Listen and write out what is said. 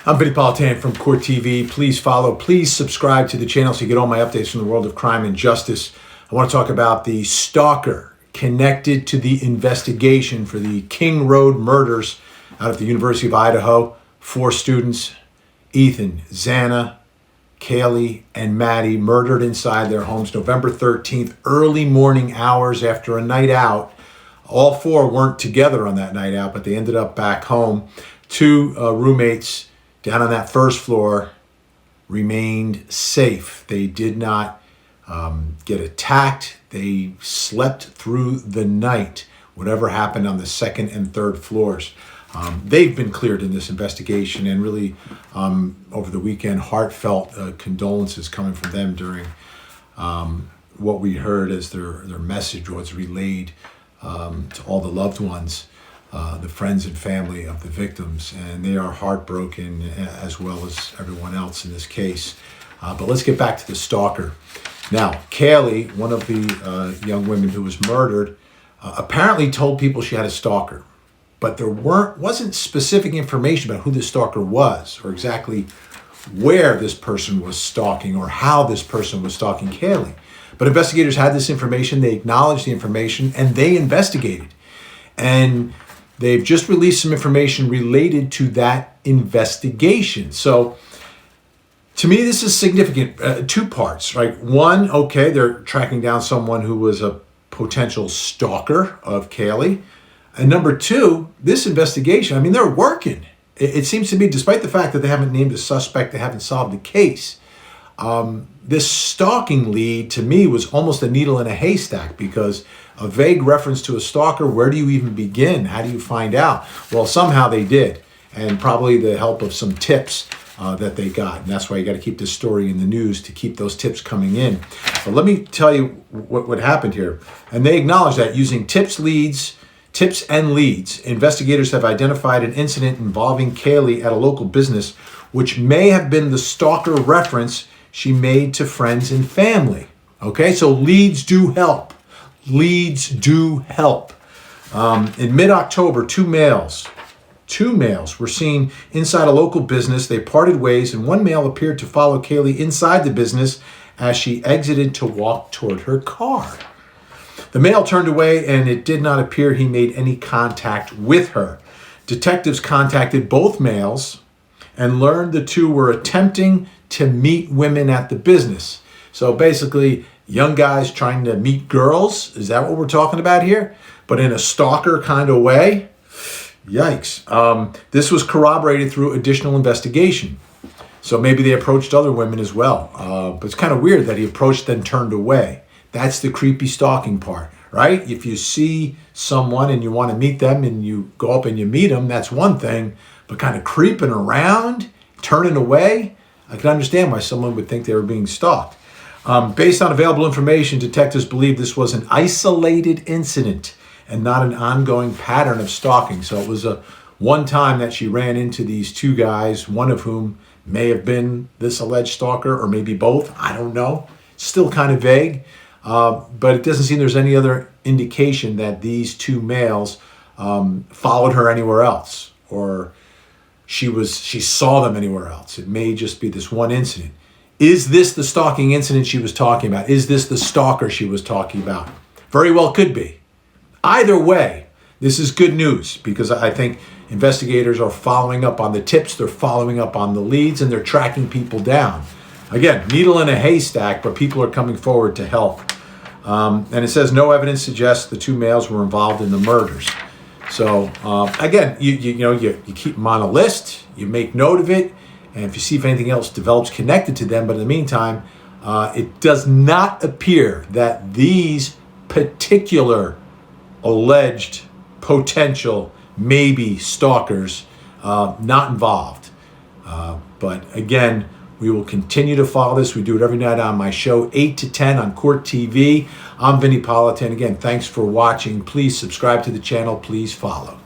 I'm Vinny Politan from Court TV. Please follow, please subscribe to the channel so you get all my updates from the world of crime and justice. I want to talk about the Stalker connected to the investigation for the King Road murders out of the University of Idaho. 4 students, Ethan, Xana, Kaylee, and Maddie, murdered inside their homes November 13th, early morning hours after a night out. All 4 weren't together on that night out, but they ended up back home. 2 roommates down on that first floor remained safe. They did not get attacked. They slept through the night, whatever happened on the 2nd and 3rd floors. They've been cleared in this investigation, and really over the weekend, heartfelt condolences coming from them during what we heard as their message was relayed to all the loved ones, the friends and family of the victims, and they are heartbroken as well as everyone else in this case. But let's get back to the Stalker. Now, Kaylee, one of the young women who was murdered, apparently told people she had a stalker, but there wasn't specific information about who the stalker was or exactly where this person was stalking or how this person was stalking Kaylee. But investigators had this information, they acknowledged the information, and they investigated. And they've just released some information related to that investigation. So, to me, this is significant. 2 parts, right? One, okay, they're tracking down someone who was a potential stalker of Kaylee. And number 2, this investigation, I mean, they're working. It seems to be, despite the fact that they haven't named a suspect, they haven't solved the case. This stalking lead, to me, was almost a needle in a haystack, because a vague reference to a stalker, where do you even begin? How do you find out? Well, somehow they did, and probably the help of some tips that they got. And that's why you got to keep this story in the news, to keep those tips coming in. But let me tell you what happened here. And they acknowledge that using tips and leads, investigators have identified an incident involving Kaylee at a local business, which may have been the stalker reference she made to friends and family. Okay, so leads do help. Leads do help. In mid-October, 2 males were seen inside a local business. They parted ways, and one male appeared to follow Kaylee inside the business as she exited to walk toward her car. The male turned away, and it did not appear he made any contact with her. Detectives contacted both males and learned the 2 were attempting to meet women at the business. So basically, young guys trying to meet girls. Is that what we're talking about here? But in a stalker kind of way? Yikes. This was corroborated through additional investigation. So maybe they approached other women as well. But it's kind of weird that he approached then turned away. That's the creepy stalking part, right? If you see someone and you want to meet them and you go up and you meet them, that's one thing. But kind of creeping around, turning away, I can understand why someone would think they were being stalked. Based on available information, detectives believe this was an isolated incident and not an ongoing pattern of stalking. So it was a one time that she ran into these 2 guys, one of whom may have been this alleged stalker, or maybe both. I don't know. Still kind of vague. But it doesn't seem there's any other indication that these 2 males followed her anywhere else, or she saw them anywhere else. It may just be this one incident. Is this the stalking incident she was talking about? Is this the stalker she was talking about? Very well could be. Either way, this is good news, because I think investigators are following up on the tips, they're following up on the leads, and they're tracking people down. Again, needle in a haystack, but people are coming forward to help. And it says no evidence suggests the 2 males were involved in the murders. So again, you keep them on a list, you make note of it, and if you see if anything else develops connected to them. But in the meantime, it does not appear that these particular alleged potential maybe stalkers not involved. But again, we will continue to follow this. We do it every night on my show, 8 to 10 on Court TV. I'm Vinny Politan. Again, thanks for watching. Please subscribe to the channel. Please follow.